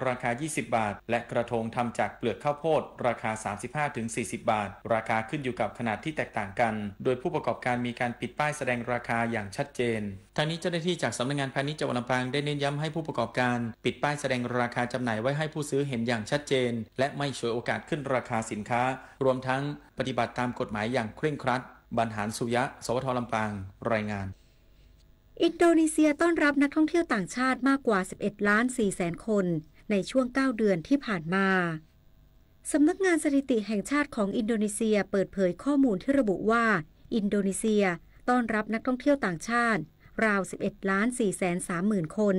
ราคา20บาทและกระทงทำจากเปลือกข้าวโพดราคา 35-40 บาทราคาขึ้นอยู่กับขนาดที่แตกต่างกันโดยผู้ประกอบการมีการปิดป้ายแสดงราคาอย่างชัดเจนทางนี้เจ้าหน้าที่จากสำนักงานพาณิชย์จังหวัดลำปางได้เน้นย้ำให้ผู้ประกอบการปิดป้ายแสดงราคาจำหน่ายไว้ให้ผู้ซื้อเห็นอย่างชัดเจนและไม่ฉวยโอกาสขึ้นราคาสินค้ารวมทั้งปฏิบัติตามกฎหมายอย่างเคร่งครัดบรรหารสุยะสวท.ลำปางรายงานอินโดนีเซียต้อนรับนักท่องเที่ยวต่างชาติมากกว่า 11.4 ล้าน คนในช่วง 9 เดือนที่ผ่านมาสำนักงานสถิติแห่งชาติของอินโดนีเซียเปิดเผยข้อมูลที่ระบุว่าอินโดนีเซียต้อนรับนักท่องเที่ยวต่างชาติราว 11.430,000 คน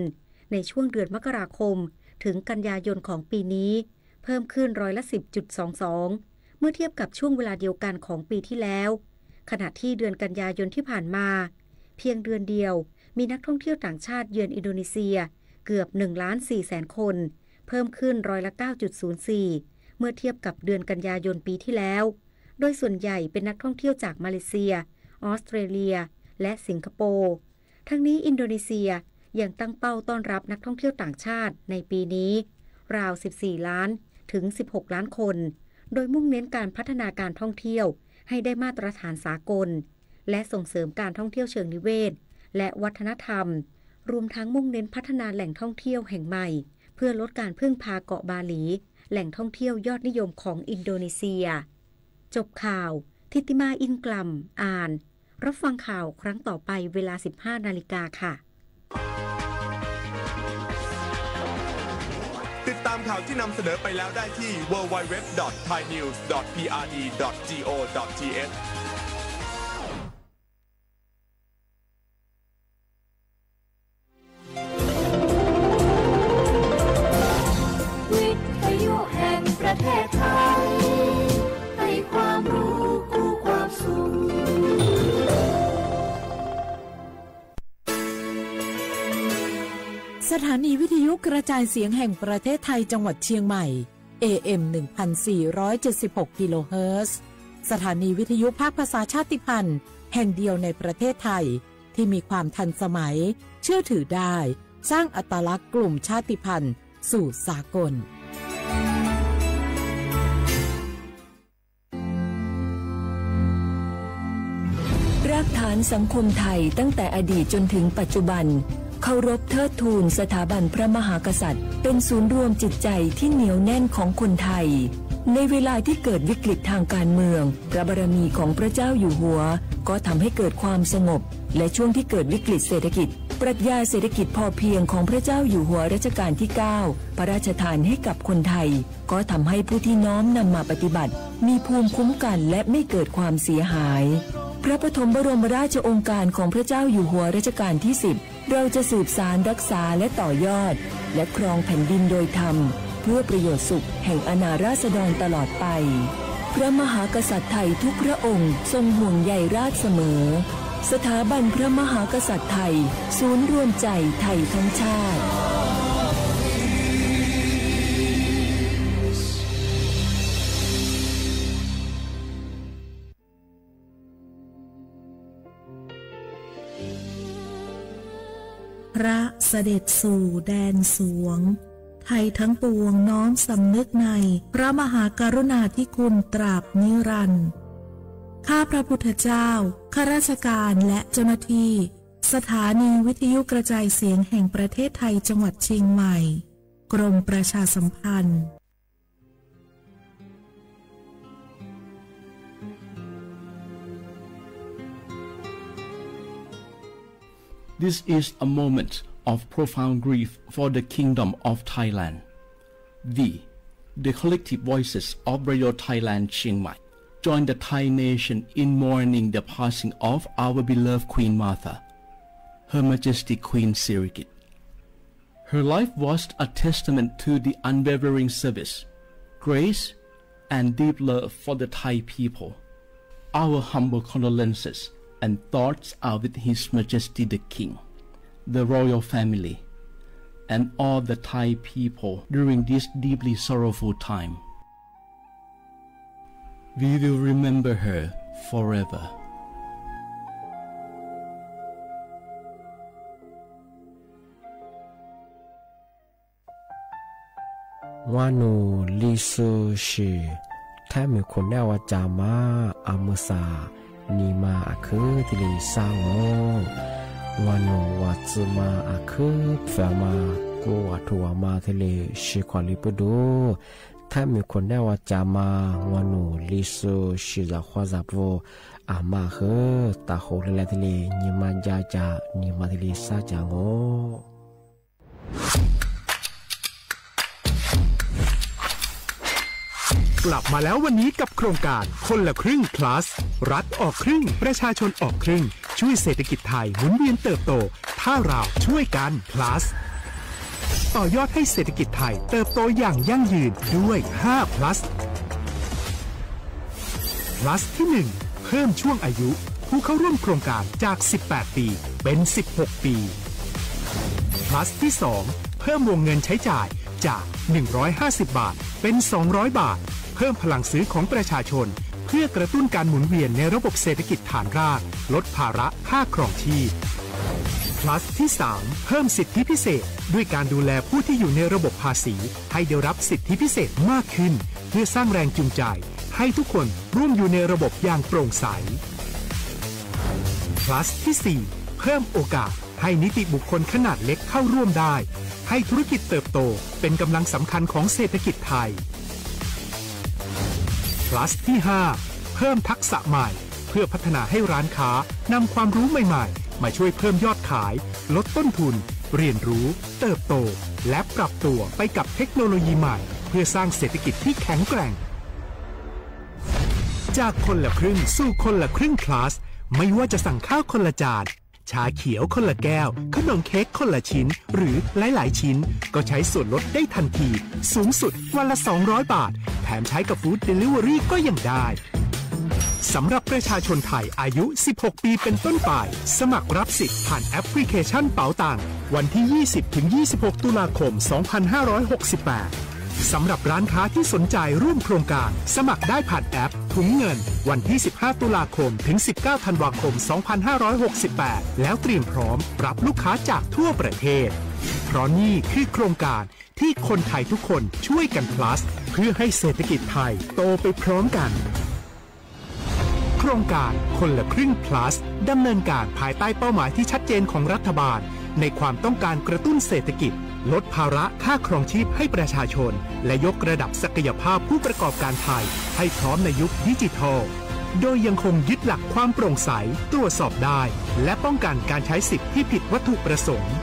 ในช่วงเดือนมกราคมถึงกันยายนของปีนี้เพิ่มขึ้น10.22%เมื่อเทียบกับช่วงเวลาเดียวกันของปีที่แล้วขณะที่เดือนกันยายนที่ผ่านมาเพียงเดือนเดียวมีนักท่องเที่ยวต่างชาติเยือนอินโดนีเซียเกือบ 1.4 ล้าน คนเพิ่มขึ้น9.04%เมื่อเทียบกับเดือนกันยายนปีที่แล้วโดยส่วนใหญ่เป็นนักท่องเที่ยวจากมาเลเซียออสเตรเลียและสิงคโปร์ทั้งนี้อินโดนีเซียยังตั้งเป้าต้อนรับนักท่องเที่ยวต่างชาติในปีนี้ราว 14 ล้านถึง 16 ล้านคนโดยมุ่งเน้นการพัฒนาการท่องเที่ยวให้ได้มาตรฐานสากลและส่งเสริมการท่องเที่ยวเชิงนิเวศและวัฒนธรรมรวมทั้งมุ่งเน้นพัฒนาแหล่งท่องเที่ยวแห่งใหม่เพื่อลดการพึ่งพาเกาะบาหลีแหล่งท่องเที่ยวยอดนิยมของอินโดนีเซียจบข่าวทิติมาอินกลัมอ่านรับฟังข่าวครั้งต่อไปเวลา 15 นาฬิกาค่ะติดตามข่าวที่นำเสนอไปแล้วได้ที่ www.thainews.prd.go.thประเทศไทยให้ความรู้คู่ความสุขสถานีวิทยุกระจายเสียงแห่งประเทศไทยจังหวัดเชียงใหม่ AM 1476 กิโลเฮิรตซ์สถานีวิทยุภาคภาษาชาติพันธุ์แห่งเดียวในประเทศไทยที่มีความทันสมัยเชื่อถือได้สร้างอัตลักษณ์กลุ่มชาติพันธุ์สู่สากลรากฐานสังคมไทยตั้งแต่อดีตจนถึงปัจจุบันเคารพเทิดทูนสถาบันพระมหากษัตริย์เป็นศูนย์รวมจิตใจที่เหนียวแน่นของคนไทยในเวลาที่เกิดวิกฤตทางการเมืองพระบารมีของพระเจ้าอยู่หัวก็ทำให้เกิดความสงบและช่วงที่เกิดวิกฤตเศรษฐกิจปรัชญาเศรษฐกิจพอเพียงของพระเจ้าอยู่หัวรัชกาลที่ 9พระราชทานให้กับคนไทยก็ทำให้ผู้ที่น้อมนำมาปฏิบัติมีภูมิคุ้มกันและไม่เกิดความเสียหายพระปฐมบรมราชโองการของพระเจ้าอยู่หัวรัชกาลที่ 10เราจะสืบสานรักษาและต่อยอดและครองแผ่นดินโดยธรรมเพื่อประโยชน์สุขแห่งอาณาราษฎรตลอดไปพระมหากษัตริย์ไทยทุกพระองค์ทรงห่วงใยราษฎร์เสมอสถาบันพระมหากษัตริย์ไทยศูนย์รวมใจไทยทั้งชาติพระเสด็จสู่แดนสวงไทยทั้งปวงน้อมสำนึกในพระมหากรุณาธิคุณตราบนิรันดร์ข้าพระพุทธเจ้าข้าราชการและเจ้าหน้าที่สถานีวิทยุกระจายเสียงแห่งประเทศไทยจังหวัดเชียงใหม่กรมประชาสัมพันธ์ This is a moment of profound grief for the Kingdom of Thailand. We, the collective voices of Radio Thailand Chiang Mai, join the Thai nation in mourning the passing of our beloved Queen Martha, Her Majesty Queen Sirikit. Her life was a testament to the unwavering service, grace, and deep love for the Thai people. Our humble condolences and thoughts are with His Majesty the King, the royal family, and all the Thai people during this deeply sorrowful time. We will remember her forever. ว่านูลิซูชิถ้ามีคนแนวจามาอามุสานีมาอาคือที่ลิซางโงว่านูว่าจะมาอาคือเฟมากูว่าทัวมาที่ลิชิควาลิปดูถ้ามีคนแนวจามาวานูลิซูชิซาควาซาโวอามาเฮตาโฮเลทลีนิมาจาจานิมาทิลิซาจางโงกลับมาแล้ววันนี้กับโครงการคนละครึ่ง plus รัฐออกครึ่งประชาชนออกครึ่งช่วยเศรษฐกิจไทยหมุนเวียนเติบโตถ้าเราช่วยกัน plus ต่อยอดให้เศรษฐกิจไทยเติบโตอย่างยั่งยืนด้วย5 plus plus ที่1เพิ่มช่วงอายุผู้เข้าร่วมโครงการจาก18ปีเป็น16ปี plus ที่2เพิ่มวงเงินใช้จ่ายจาก150บาทเป็น200บาทเพิ่มพลังซื้อของประชาชนเพื่อกระตุ้นการหมุนเวียนในระบบเศรษฐกิจฐานรากลดภาระค่าครองชีพ plus ที่3เพิ่มสิทธิพิเศษด้วยการดูแลผู้ที่อยู่ในระบบภาษีให้ได้รับสิทธิพิเศษมากขึ้นเพื่อสร้างแรงจูงใจให้ทุกคนร่วมอยู่ในระบบอย่างโปร่งใส plus ที่4เพิ่มโอกาสให้นิติบุคคลขนาดเล็กเข้าร่วมได้ให้ธุรกิจเติบโตเป็นกำลังสำคัญของเศรษฐกิจไทย plus ที่5เพิ่มทักษะใหม่เพื่อพัฒนาให้ร้านค้านำความรู้ใหม่ๆมาช่วยเพิ่มยอดขายลดต้นทุนเรียนรู้เติบโตและปรับตัวไปกับเทคโนโลยีใหม่เพื่อสร้างเศรษฐกิจที่แข็งแกร่งจากคนละครึ่งสู่คนละครึ่ง plus ไม่ว่าจะสั่งข้าวคนละจานชาเขียวคนละแก้วขนมเค้กคนละชิ้นหรือหลายๆชิ้นก็ใช้ส่วนลดได้ทันทีสูงสุดวันละ200บาทแถมใช้กับฟู้ดเดลิเวอรี่ก็ยังได้สำหรับประชาชนไทยอายุ16ปีเป็นต้นไปสมัครรับสิทธิ์ผ่านแอปพลิเคชันเป๋าตังวันที่ 20-26 ตุลาคม 2568สำหรับร้านค้าที่สนใจร่วมโครงการสมัครได้ผ่านแอปถุงเงินวันที่15ตุลาคมถึง19ธันวาคม 2568แล้วเตรียมพร้อมรับลูกค้าจากทั่วประเทศเพราะนี่คือโครงการที่คนไทยทุกคนช่วยกัน plus เพื่อให้เศรษฐกิจไทยโตไปพร้อมกันโครงการคนละครึ่ง plus ดำเนินการภายใต้เป้าหมายที่ชัดเจนของรัฐบาลในความต้องการกระตุ้นเศรษฐกิจลดภาระค่าครองชีพให้ประชาชนและยกระดับศักยภาพผู้ประกอบการไทยให้พร้อมในยุคดิจิทัลโดยยังคงยึดหลักความโปร่งใสตรวจสอบได้และป้องกันการใช้สิทธิที่ผิดวัตถุประสงค์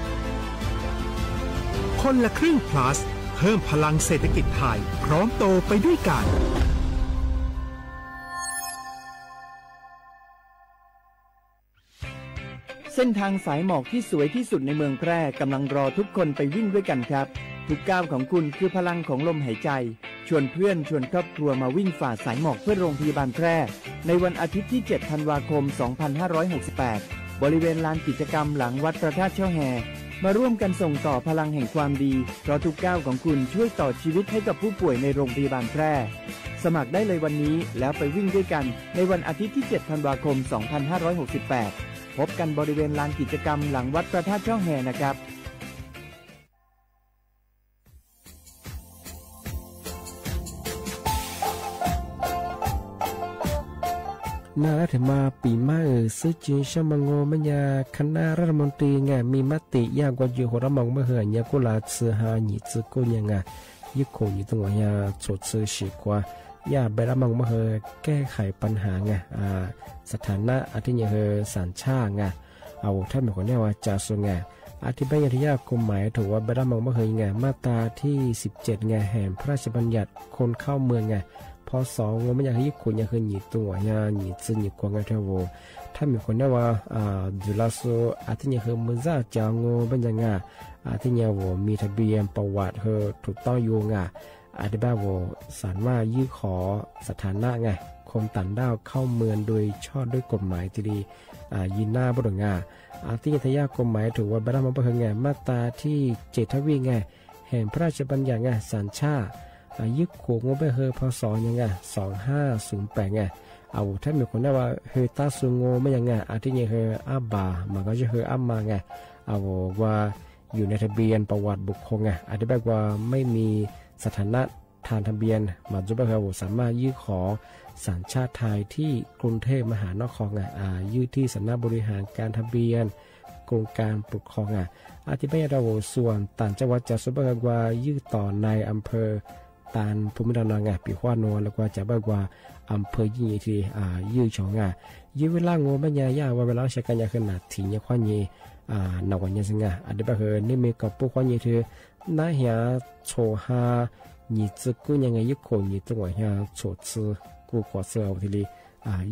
คนละครึ่ง plus เพิ่มพลังเศรษฐกิจไทยพร้อมโตไปด้วยกันเส้นทางสายหมอกที่สวยที่สุดในเมืองแพร่กำลังรอทุกคนไปวิ่งด้วยกันครับทุกก้าวของคุณคือพลังของลมหายใจชวนเพื่อนชวนครอบครัวมาวิ่งฝ่าสายหมอกเพื่อโรงพยาบาลแพร่ในวันอาทิตย์ที่7ธันวาคม 2568บริเวณลานกิจกรรมหลังวัดพระธาตุช่อแฮมาร่วมกันส่งต่อพลังแห่งความดีเพราะทุกก้าวของคุณช่วยต่อชีวิตให้กับผู้ป่วยในโรงพยาบาลแพร่สมัครได้เลยวันนี้แล้วไปวิ่งด้วยกันในวันอาทิตย์ที่7ธันวาคม 2568พบกันบริเวณลานกิจกรรมหลังวัดพระธาตุช่อแฮนะครับนารัฐมาปีมาซื้อจีชมังโงมัญญาคณะรัฐมนตรีไงมีมติยากกว่าอยู่หัวมองเมื่อเหือนยากุลาซื้อหาหนีซื้อกุยังไงยึดโขอยู่ตรงยาโฉดซื้อฉีกว่ายาไปรับมองเมื่อเหือแก้ไขปัญหาไงสถานะอาทิตย์เหือสัญชาไงเอาถ้ามีคนเนี่ยว่าจะส่งไงอธิบายที่ยากกฎหมายถือว่าไปรับมองเมื่อเหือไงมาตราที่17ไงแห่งพระราชบัญญัติคนเข้าเมืองไงพอสองมันอยากให้คนอยากให้หนีตัวอยากหนีซึ่งหนีกว่าไงเท่าว่าถ้ามีคนเนี่ยว่าดูแลส่วนอาทิตย์เหือมือจ้าจางเป็นยังไงอาทิตย์เนี่ยว่ามีทะเบียนประวัติเหือถูกต้องอยู่ไงอธิบายว่าสารว่ายื่นขอสถานะไงคนต่างด้าวเข้าเมืองโดยชอบด้วยกฎหมายที่ดียินหน้าบดงาที่ทยากฎหมายถือว่าบรรดามาเพื่อไงมาตราที่7ทวีไงแห่งพระราชบัญญัติไงสัญชาติยึดโขงไปเฮอพศยังไง2508ไงเอาถ้ามีคนได้ว่าเฮตาสุงโงไม่ยังไงที่นี่เฮอาบามันก็จะเฮอามาไงเอาว่าอยู่ในทะเบียนประวัติบุคคลไงอธิบายว่าไม่มี สถานะทางทะเบียนมาจุบะครับสามารถยื่นขอสัญชาติไทยที่กรุงเทพมหานครยื่นที่สำนักบริหารการทะเบียนกรมการปกครองอาทิตย์เราส่วนต่างจังหวัดจะสุบะกว่ายื่นต่อในอำเภอตานภูมิลำเนาปีขวานแล้วก็จะบอกว่าอำเภอยิ่งที่ยื่นชงยื่นเวลางูไม่ยากว่าเวลาใช้กันยาขนาดถี่เนี่ยความยี่นวันยังสิงอดีตบอกนี่มีกับพวกความยี่ที่น่าเหี้ยโชว์ฮา你这姑娘一口你这我像坐吃过火车我这里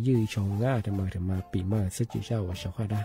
日穷他们比嘛是就像我小话的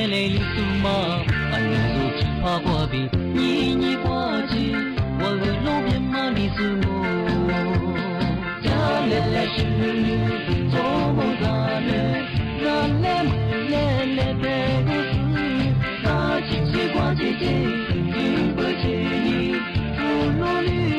泪里苏马，俺有路只怕过比，你过去，我为路边马里苏我，家来来是做梦咋了，咱来白个事，大亲戚挂姐姐，听不见你，不努力。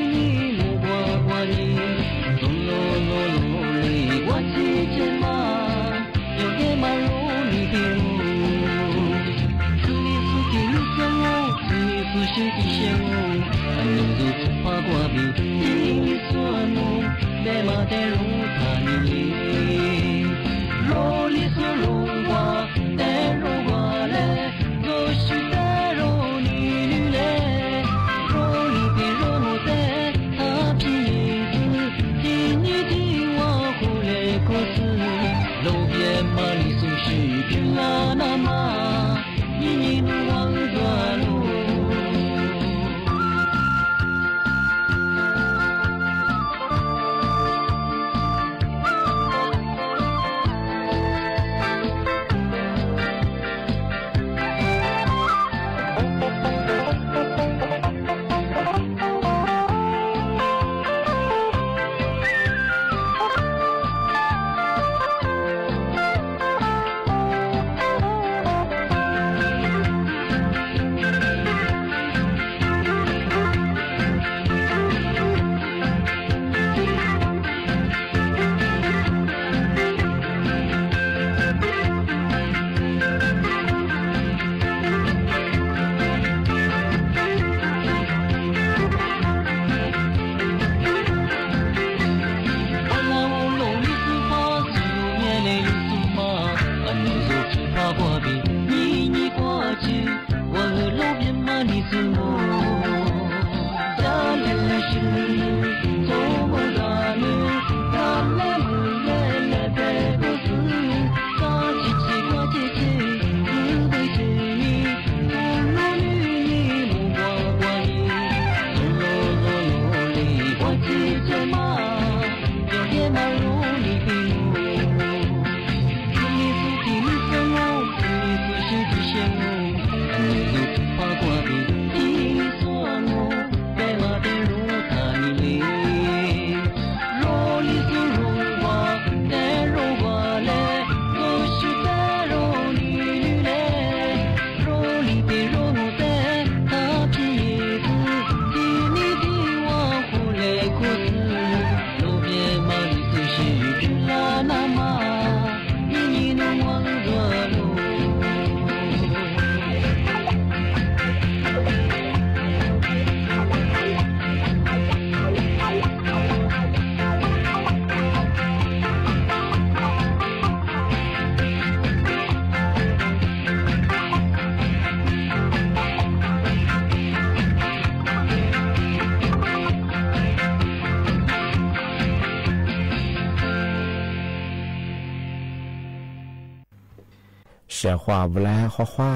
เสียความแล้วข้อ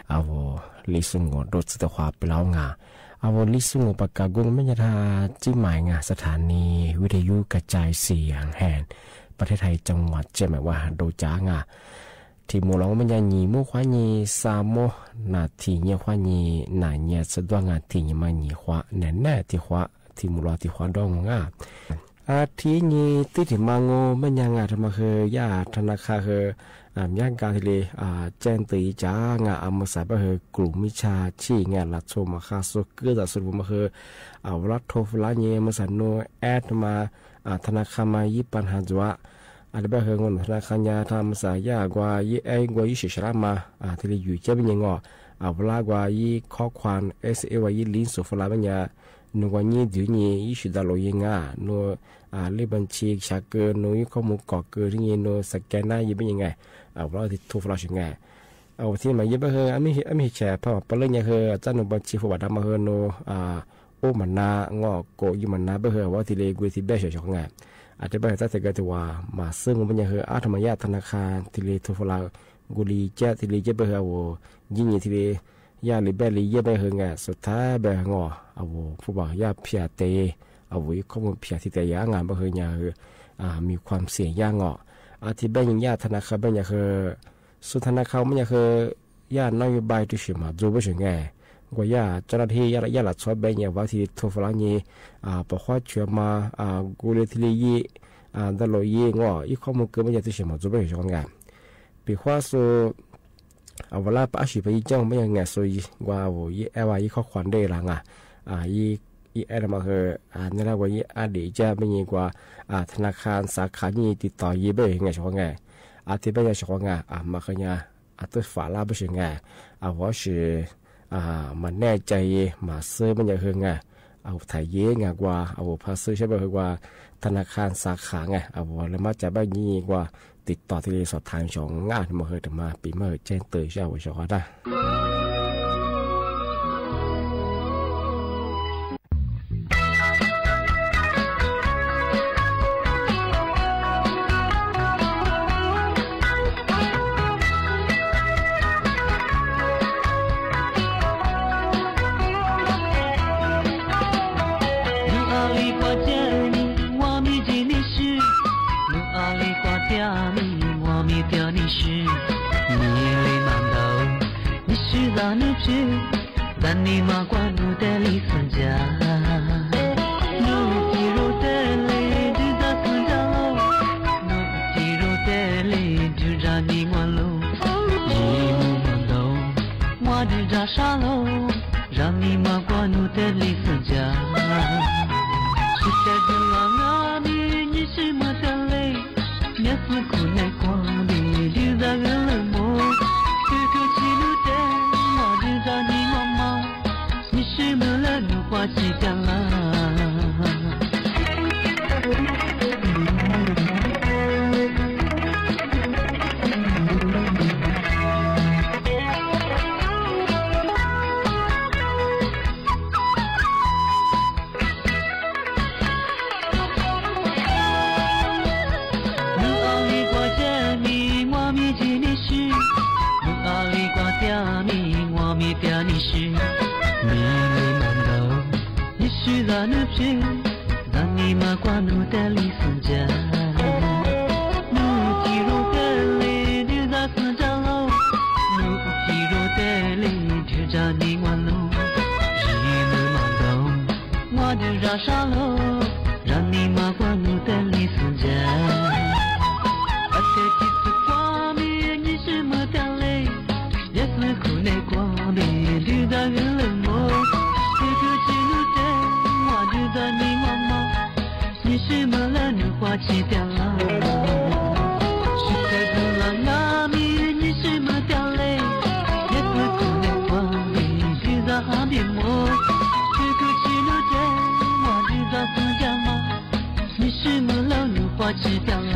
เอาลิสุงโดดสตความไปแล้วงาเอาลิสุงปากกากงไม่ยาทาจิ้มหมายงาสถานีวิทยุกระจายเสียงแห่งประเทศไทยจังหวัดเชียงใหม่ว่าโดจ้างาที่มูลองมันยาหนีมูควานีซาโมนาทีเนียควานีหนาเนียสะดวกงาที่ยมาหนีควาแน่แน่ที่ควาที่มูลอที่ควาดองงาอาทีนี้ที่ถึงมังโงมันยังทำมาคือยาธนาคารคืย่างการทะเลแจ้งตีจ้างาอามาสายไปคือกลุ่มมิชาชีงานลัดโซมาคาสุเกือสุดมาคือรัฐโทฟลาเยมาสันโนแอดมาธนาคารมายิปันหาจัวอะไรแบบคืองนธนาคารยาทำสายยากว่ายี่ไอกว่ายี่เฉยๆมาทะเลอยู่เจ้าเป็นยังงอเวลากว่ายี่ข้อความSAว่ายี่ลิ้นสุฟลาเป็นยาหนูว่ายี่เดี๋ยวนี้ยี่สุดาโลยิงหนูเลขบัญชีชักเกินหนูยี่ข้อมูลก่อเกินที่ยี่หนูสแกนหน้ายี่เป็นยังไงเราที่ทูฟลาชงไงที่มายี่แบบคือไม่แชร์เพราะว่าเรื่องยังคือจ้าหนูบัญชีฝากดำมาคือหนูโอ้มันนางอโกยมันนาแบบคือว่าที่เลกุยที่เบสเฉยๆไงอาจจะแบบถ้าจะเกิดว่ามาซึ่งมันยังคือธรรมญาธนาคารที่เลทูฟลากุลีเจ้าที่เลเจ้าแบบคือยิ่งยี่ที่เลยาลิเบลีเย่แบบคือไงสุดท้ายแบบงอผู้บอกยาเพียเตข้อมูลเพียที่แต่ยางานแบบคือยังคือมีความเสี่ยงยางที่แบบยังยาธนาคารแบบยังคือสุดธนาคารมันยังคือยานโยบายที่ชิมาดูไม่ใช่ไงกว่ายาเจ้าหน้าที่ยาหลักชอบแบบยังว่าที่ทูฟลานี่ปกว่าเชื่อมากูเลยที่เลยยี่ดลอยอีข้อมูลเกิดมันยังที่ชิมาดูไม่ใช่ไงปีว่าสุเวลาป้าชีไปยี่เจ้าไม่ยังไงสุยว่ายี่ว่ายี่ข้อความได้หลังยี่อะไรมาคือนี่แหละว่ายี่อดีตจะไม่ยิ่งกว่าธนาคารสาขานี่ติดต่อยี่ไปยังไงช่วงไงที่ไปยังช่วงไงมาขยันตัวฝาลาไปช่วงไงว่าคือมันแน่ใจมาซื้อมันยังคือไงถ่ายเย่ไงกว่าพาซื้อใช่ไหมคือว่าธนาคารสาขาไงแล้วมาจะไปยี่กว่าติดต่อที่สอบทางช่องงานมาเคยถึงมาปีเมื่อแจ้งเตือนเช้าวันเช้าได้但你马关路的里分家，路地路的里就在分家路，路地路的里就在你关路，一路忙到我就在沙路，让你马关路的里分家。是在这浪啊你你是马的嘞，你是苦难光的就在个冷漠，这个起路的我就在你妈妈。是没了路花几干啦。nu phe da ni ma kwa nu te li sun ja nu ti ro te le du da sun ja lo nu ti ro te le du ja ni wa lo ji nu ma lo wa du ra sha lo ra ni ma kwa nu te li sun ja a te ti su kwa mi ni shi ma te le yes me ku ne kwa mi du da ge le mo tu tu ji nu te wa du da ni ma ma你是么了？你花期掉了，是在不浪那米，你是么掉泪？也不可能光明，就在海边摸，这个去路的，我知道不掉吗？你是么了？你花期掉了。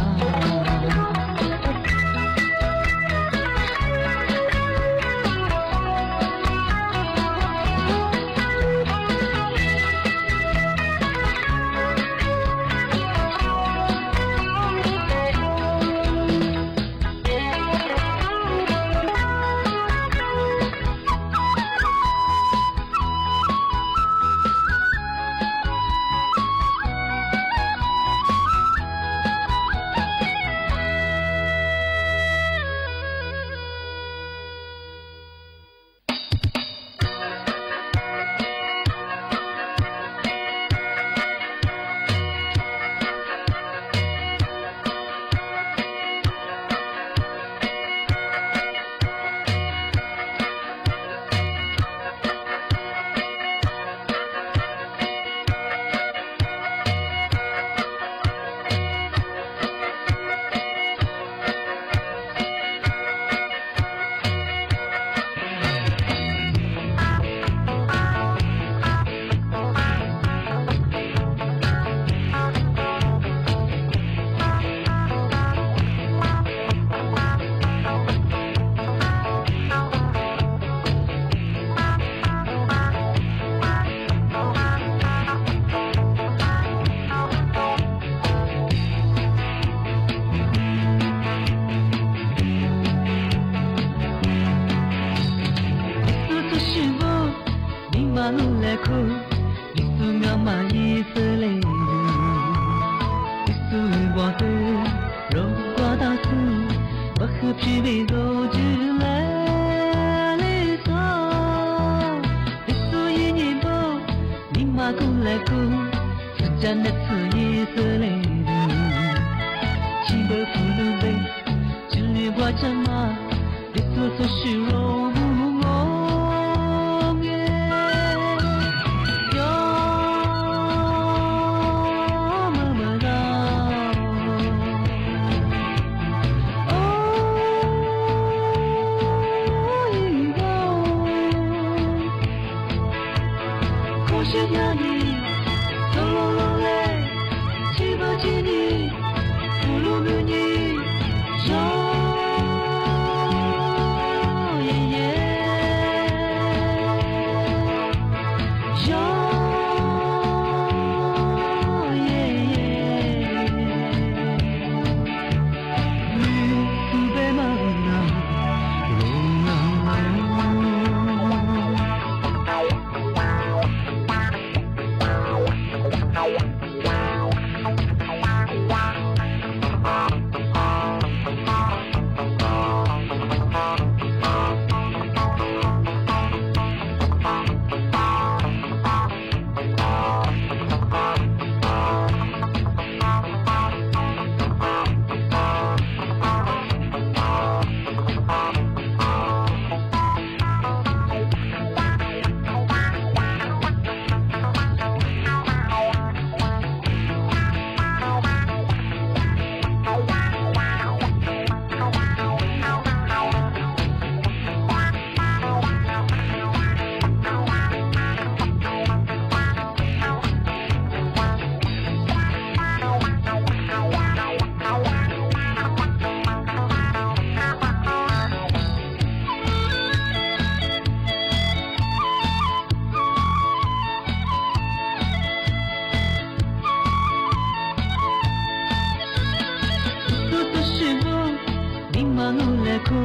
ko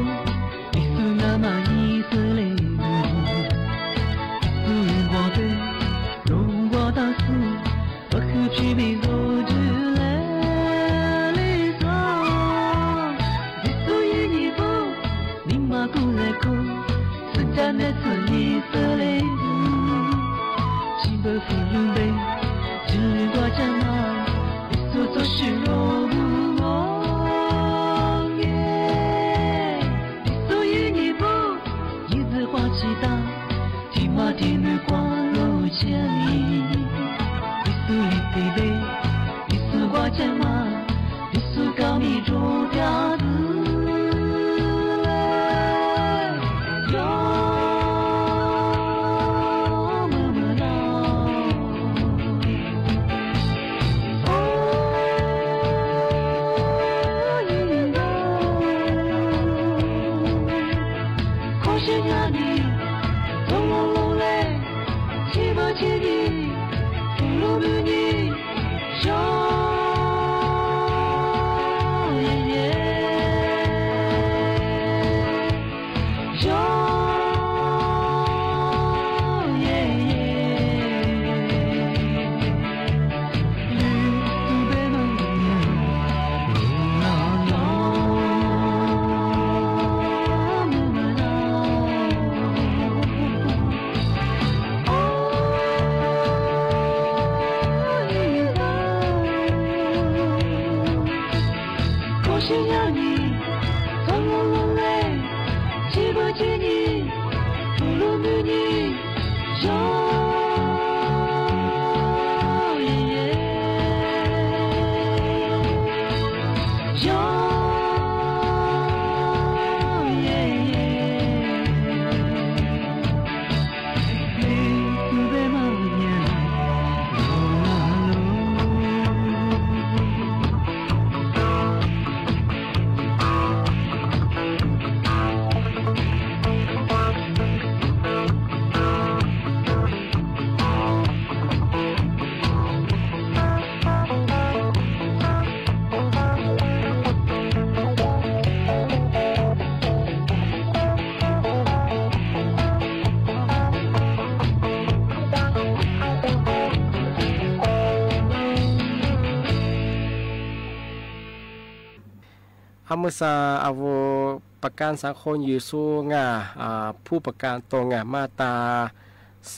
isuna mai sele isu wa de long wa da su อามุสาอาวประกันสังคมอยู่สู้งาผู้ประกันตรงงามาตรา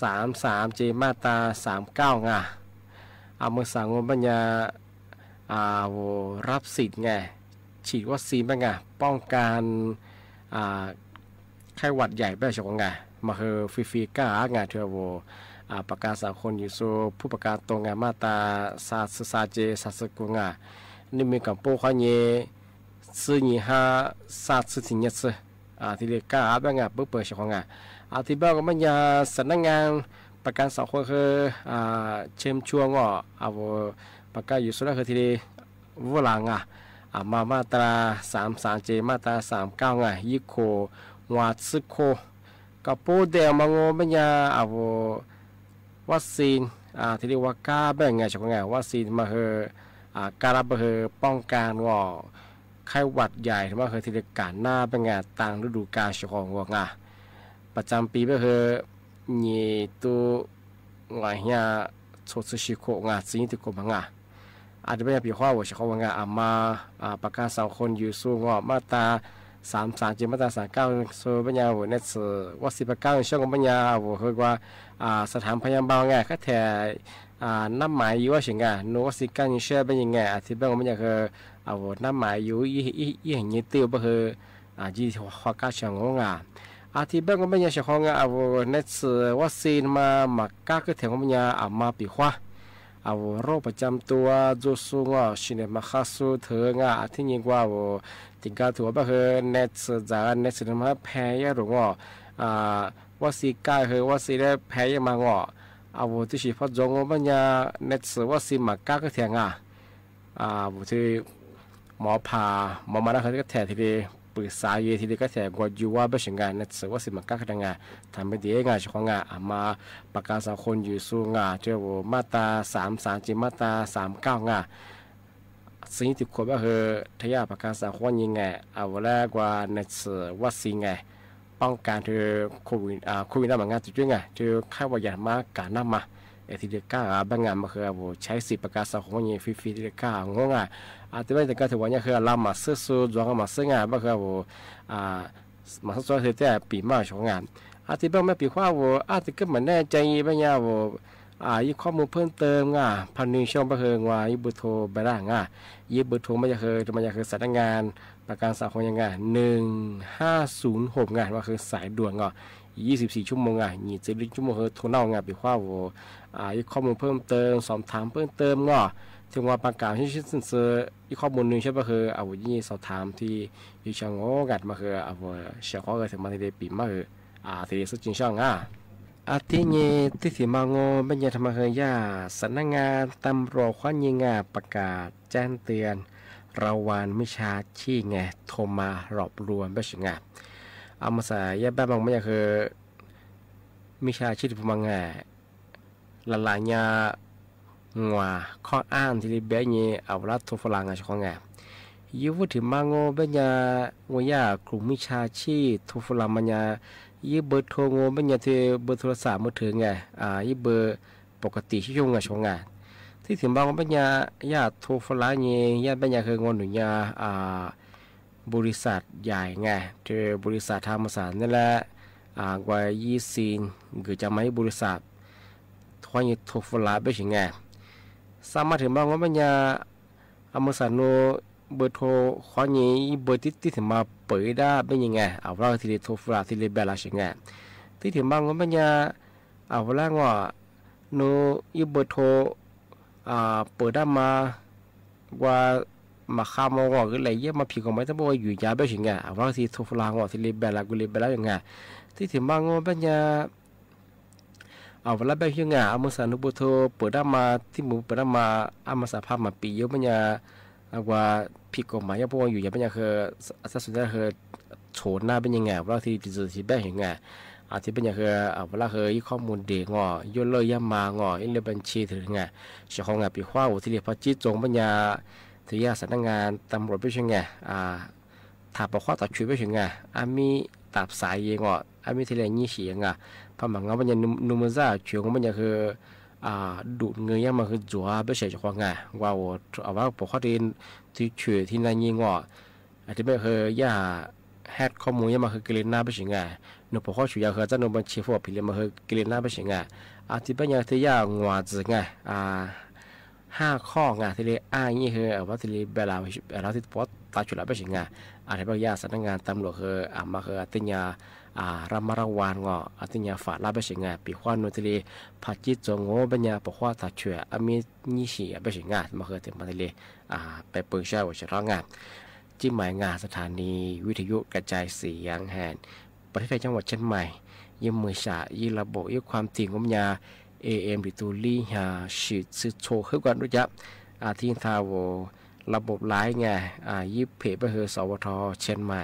33เจมาตรา39งาอามุสางบัญญารับสิทธิ์ไงฉีดวัคซีนบ้างไงป้องกันไข้หวัดใหญ่แบบฉบับไงมาคือฟรีก้าไงเธอประกันสังคมอยู่สู้ผู้ประกันตรงงามาตรา33เจ39งานี่มีกับโป้ข้อนี้425 3次ที่เรียกก้าบ้างไงเปิดฉบับไงที่บ้านก็มันยาสำนักงานประกันสังคมคือเชื่อมช่วงประกันอยู่สุดแล้วคือที่วัวหลังมาตรา33เจมาตรา39ไงยิโควาซึโคกับโปเดลมังโงมันยาวัคซีนที่เรียกว่าก้าบ้างไงฉบับไงวัคซีนมาคือการรับคือป้องกันไข้หวัดใหญ่ที่ว่าเคยที่เรียกการหน้าเป็นไงต่างฤดูกาลของวัวงาประจำปีก็คือยี่ตัวงาเฮียโชดชิโกงาสิ่งที่กบงาอาจจะไม่ปีข้อว่าเฉพาะงามาประกาศสังคมอยู่สูงมาตรา33เจมาตรา39โซปัญญาหัวเนสวัคซีนประกันช่วงปัญญาหัวคือว่าสถานพยาบาลไงก็แถน้ำหมายอยู่ว่าสิ่งไงโนวัคซีนกันเชื่อเป็นยังไงอธิบายว่ามันจะคือน้ำหมายอยู่ยี่ห้อนี้ตัวก็คือยี่ห้อก้าเชียงงาอธิบายว่ามันจะเฉพาะงาเนสวัคซีนมาก้าก็แถวมันจะมาปีขวาโรคประจำตัวจูสูงชินมาคาสูเถงที่ยิ่งกว่าติงกาถั่วก็คือเนสจากเนสมาแพ้ยาหรือวัคซีนก้าคือวัคซีนได้แพ้ยามาที่สิพอจงมันจะเนสวัคซีนมาก้าก็แถงที่หมอผ่าหมอมาแล้วเขาก็แถที่ดีปรึกษาเยที่ดีก็แถกว่าอยู่ว่าเป็นสิ่งงานเนสวัคซีนมาก้าก็แถงทำไม่ดีงานเฉพาะงานมาประกาศสังคมอยู่สูงเจ้ามาตรา33จีมาตรา39สิ่งที่ควรก็คือทายาประกาศสังคมยังไงแรกว่าเนสวัคซีนไงป้องกันโควิดนั่นเหมือนกันจุดยังไงไข้หวัดใหญ่มาการนำมา ทีเดียก้าบางงานมาคือว่าใช้สิประกาศของมันฟรีๆทีเดียก้างงอ่ะแต่ไม่แต่ก็ถือว่าเนี่ยคือเรามาซื้อสูตรจวงมาซื้องานมาคือว่ามาซื้อเสร็จแต่ปีมาชงงานที่บางไม่ปีว่าว่าที่ก็เหมือนแน่ใจบางอย่างว่ายี่ข้อมูลเพิ่มเติมง่ะพันหนึ่งช่องมาคือว่ายี่เบอร์โทรไปได้ง่ะยี่เบอร์โทรมันจะคือสายงานประกันสังคมยังไง1506งานว่าคือสายด่วนง่ะ24 ชั่วโมง24 ชั่วโมงคือโทรเน่างานปีว่ายี่ข้อมูลเพิ่มเติมสอบถามเพิ่มเติมง่ะถึงว่าประกาศที่ชื่อยี่ข้อมูลหนึ่งใช่ป่ะคือยี่สอบถามที่ยี่ช่างงอกันมาคือเสียข้อก็ถึงมาที่ได้ปีมาคือที่สุดจริงช่างที่นี่ที่สิมาโง่เป็นยังทำมาเฮียสำนักงานตำรวจข้อยิงประกาศแจ้งเตือนระวังมิชาชีพโทรมารอบรวมแบบนี้เอามาใส่ยาบ้าบางไม่คือมิชาชีพพมังละลายยางัวข้ออ้างที่เบี้ยนี่เอาละโทรฝรั่งช่องยูว่าถึงมาโง่เป็นยังว่ายากลุ่มมิชาชีพโทรฝรั่งมันยี่เบอร์โทรโง่เป็นยังที่เบอร์โทรศัพท์มือถือยี่เบอร์ปกติที่ช่วงช่วงที่ถึงบางเป็นยังญาติโทรฝรั่งนี่ญาติเป็นยังคืองอนหนุนยาบริษัทใหญ่ที่บริษัทธรรมศาสตร์นั่นแหละกว่า20คือจะไม่บริษัททว่ายี่โทรฝรั่งเป็นยังสามารถถึงบางเป็นยังอเมริกาโนเบอร์โทรข้อนี้เบอร์ที่ถึงมาเปิดได้เป็นยังไงเอาว่าที่โทรฝรั่งที่เบลล่าใช่ไงที่ถึงบางก็เป็นยังเอาว่าว่าโนยี่เบอร์โทรเปิดได้มาว่ามาข้ามว่าก็เลยเยี่ยมมาผิดของไม่ต้องบอกว่าอยู่ยาแบบยังไงเอาว่าที่โทรฝรั่งว่าที่เบลล่ากูเบลล่ายังไงที่ถึงบางก็เป็นยังเอาว่าแบบยังไงเอามาสั่งเบอร์โทรเปิดได้มาที่มือเปิดได้มาเอามาสัมภาษณ์มาปีเยอะเป็นยังว่าผิดกฎหมายเพราะว่าอยู่อย่างเป็นอย่างคือสัดส่วนนั้นคือโฉนหน้าเป็นยังไงว่าที่จะที่แบบยังไงที่เป็นอย่างคือเวลาคือข้อมูลเด็กย่นเลยย่ำมางอินเดียบัญชีถึงไงเจ้าของงานปีข้าวที่เรียกพระจิตจงเป็นยาที่ยาสำนักงานตำรวจเป็นยังไงถ้าบอกข้อตัดชุดเป็นยังไงมีตับสายยังมีที่เรียกยี่เสียงพอหมังเป็นอย่างนุ่มซ่าเฉียวเป็นอย่างคือดูดเงยมาคือจัวไม่ใช่เจ้าของงานว่าเอาว่าบอกข้อที่เฉยที่นั่นยิงที่ไม่เคยย่าแฮกข้อมูลยังมาคือกลิ่นหน้าไปสิงหนูบอกข้อฉุยาคือจะหนูบัญชีฟอร์พิเลมาคือกลิ่นหน้าไปสิงที่เป็นอย่างที่ย่างัวจึง5 ข้อที่เรียกนี่คือว่าที่เรียกเวลาที่พอตาจุดไปสิงที่เป็นย่าสำนักงานตำรวจคือมาคือติญารามาระวานติญาฝาลาไปสิงปีขวานนูที่เรียพัดจิตจงบัญญาบอกว่าตาช่วยมีนิสีไปสิงมาคือถึงมาที่เรียไปเปิดใช้ว่าจะร้องงานจิ้มหมายงานสถานีวิทยุกระจายเสียงแห่งประเทศไทยจังหวัดเชียงใหม่ยิ่งมือฉายิ่งระบบยิ่งความจริงของยา AM หรือตัวลี่หาชีดสืบโชว์ขึ้นกันด้วยจ้ะที่ทาวระบบไลน์ไงยิ่งเพจไปคือสวทเชียงใหม่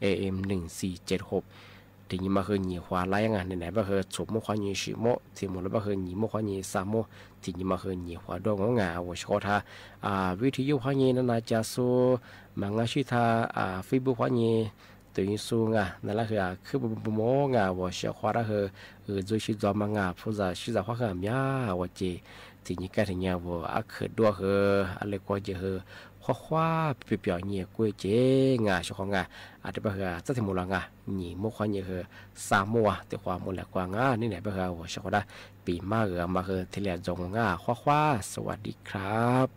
AM 1476ที่ยิ่งมาคือหนีควาไลน์ไงไหนๆก็คือฉุบมุขวาหนีสิโมที่หมดแล้วก็คือหนีมุขวาหนีสามโมที่ยิ่งมาคือหนีควาดวงงาว่าชอท่าวิทยุควาหนีนั่นนะจะสู้มังชิตาเฟซบุ๊กควาหนีตัวยิ่งสู้นั่นแหละคือบุโมว่าเสียควาละคือจุดชิดจอมังผู้จะชิดจะควาขามยาว่าจีที่ยิ่งกันที่เนี่ยว่าคือดัวคืออะไรก็จะคือข้าเปลี่ยนเนี่ยกุ้ยเจ๊ชของอาจจะเป็นจะถึงมูลหนีมุขเนี่ยคือสามมัวแต่ความมูลแหลกกว่านี่ไหนเป็นว่าชก็ได้ปีมามาคือที่เรียนจงข้าสวัสดีครับ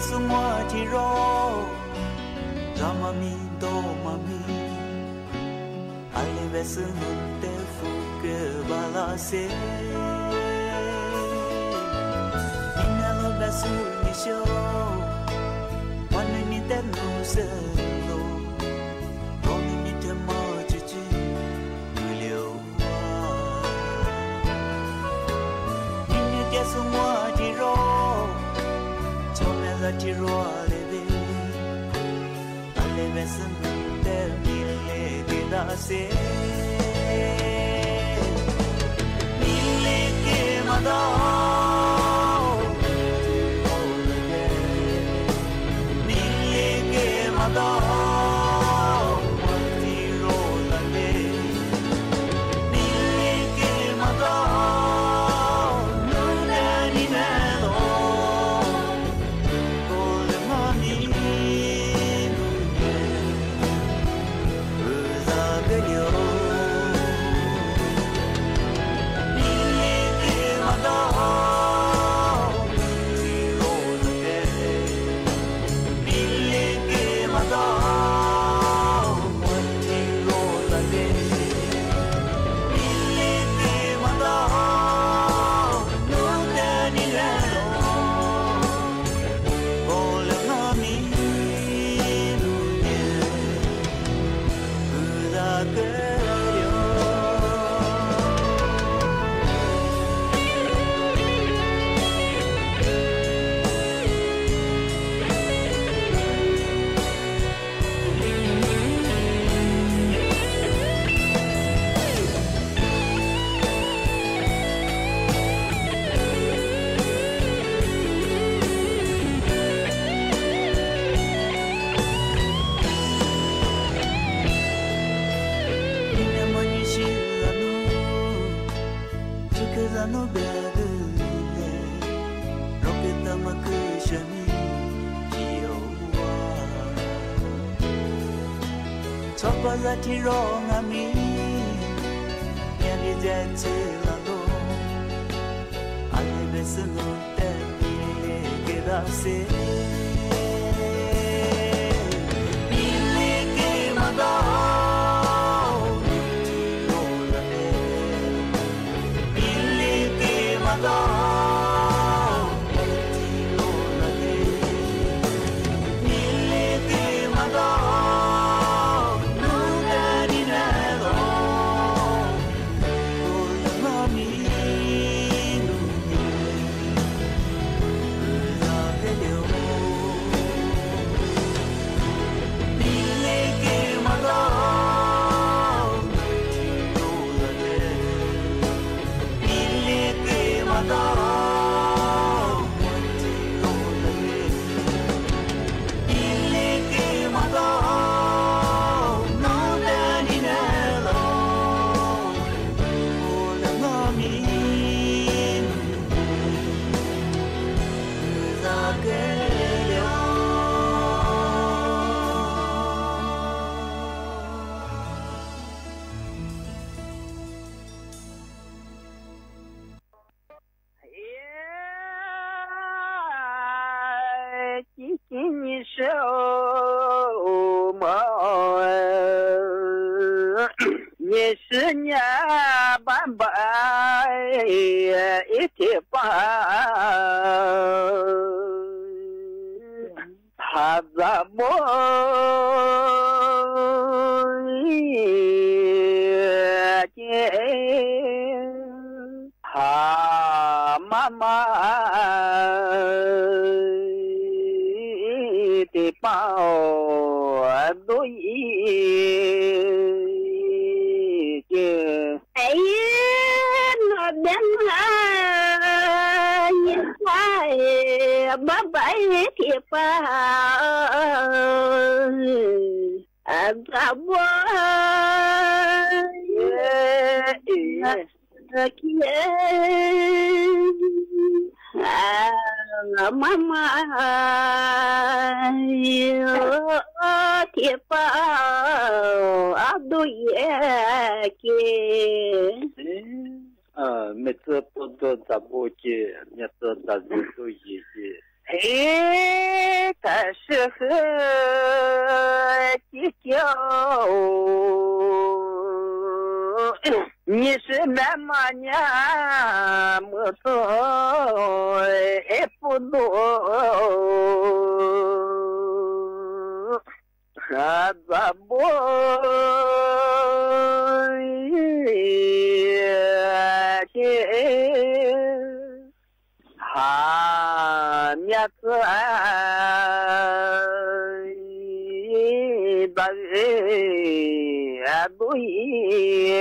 Semua tiro Ramami domami Ale besunun te fuke balase Inalo la su ni sho wan ni te nu se lo ro ni te mo chi chi ni liu wa ni te su mo ji ro cho me za ji ro le de ale me se te ni le de da se ni le ke ma da ti ro nga mi ya ni je che la lo ale be se no te ni le ke da se ni le ke ma da no la le ni le ke ma da no la le ni le ke ma da 你是那么年没错还不多还咋不哈面子大都一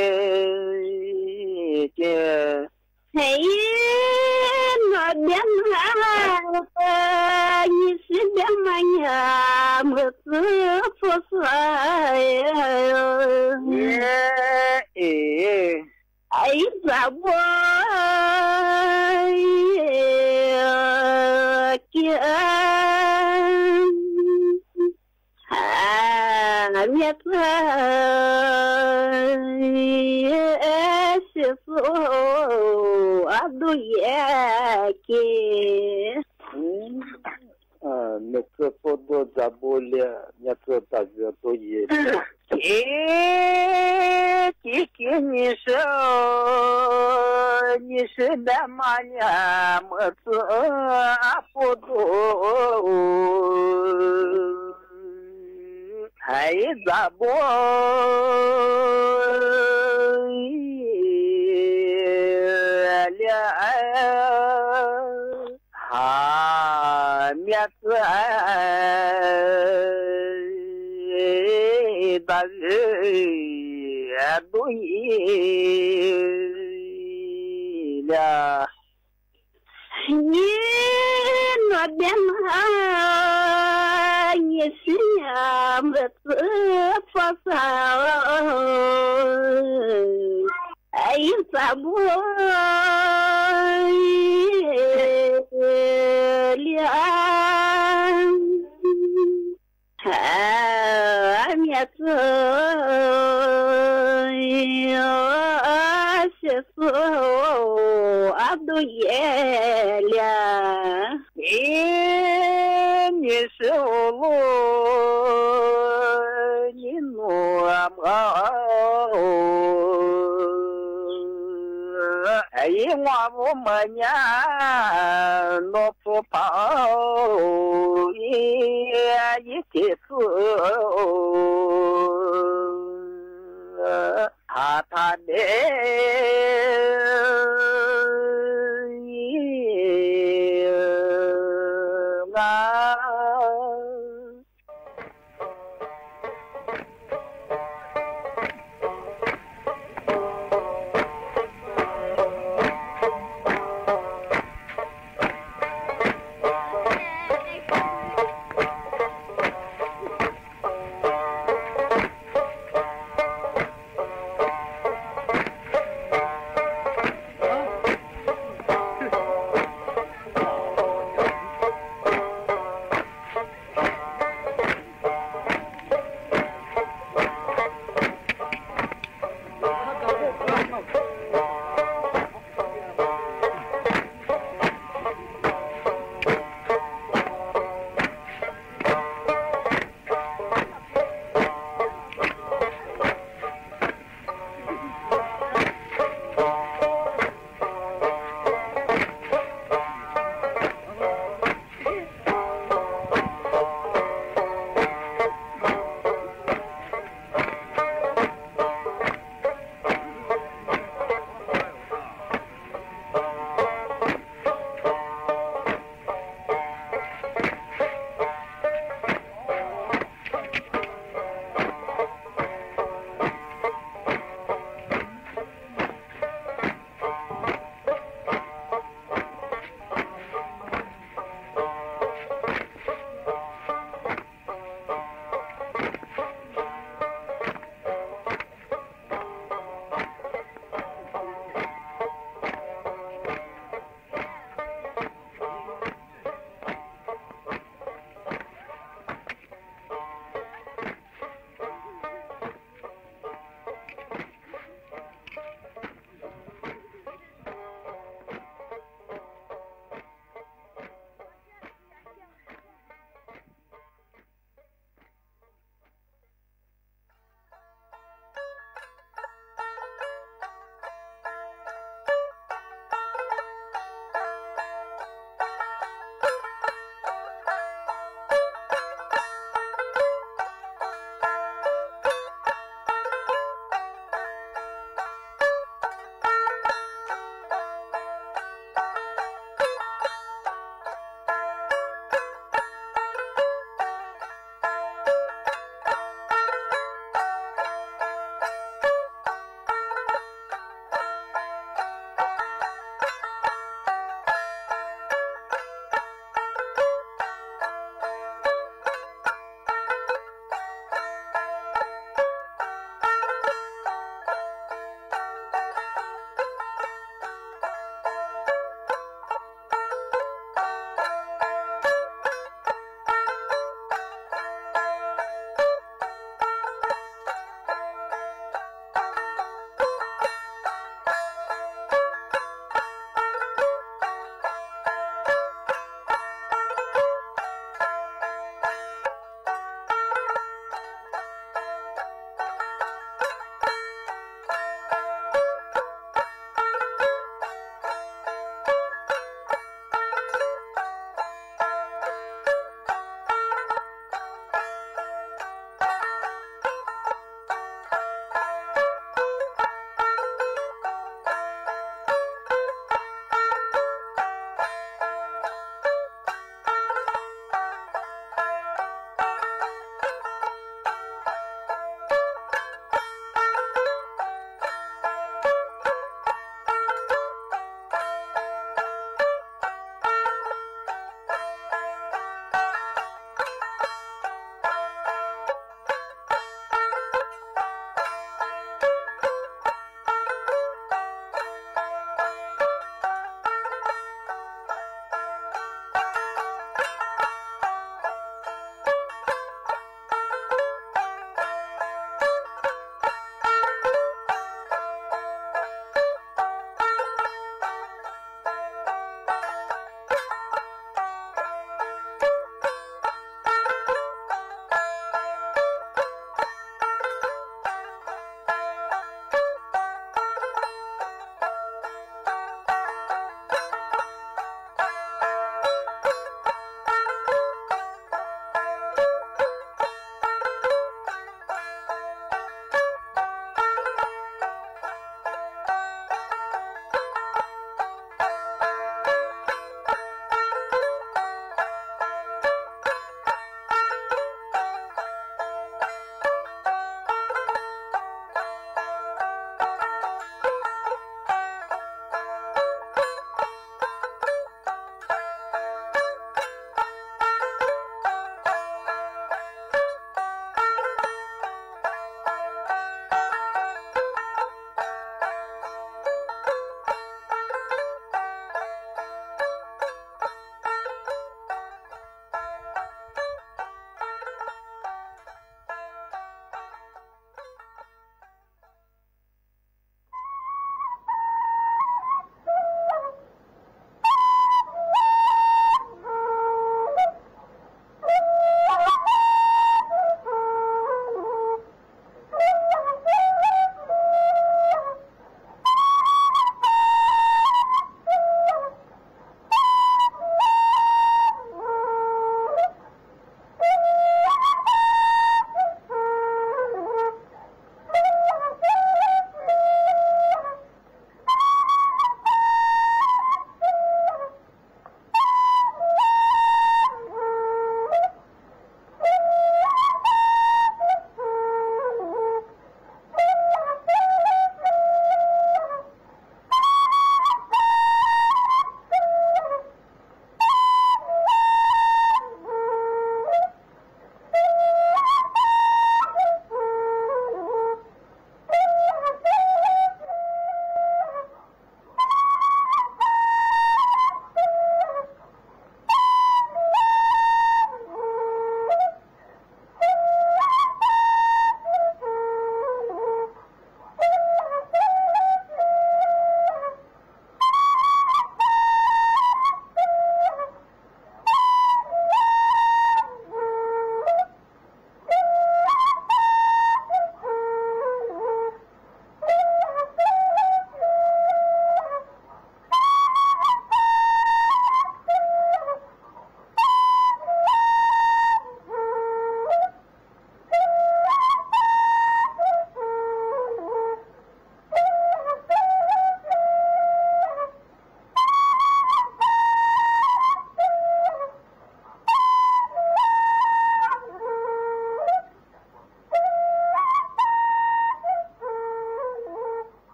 件嘿那边你是边嘛呀么子不是哎咋我面子是说都也给那个不多咋不了那个大家都也给你说你是那么年么子不多还咋不了哈面子大人都一了你那边嘛你是呀么子发烧哎咋不了面子是说都也了你是我你诺么哎我不么呀诺不跑一起走他的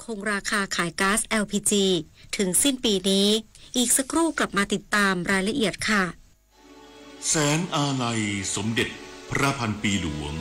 คงราคาขายก๊าซ LPG ถึงสิ้นปีนี้อีกสักครู่กลับมาติดตามรายละเอียดค่ะแสนอาลัยสมเด็จพระพันปีหลวง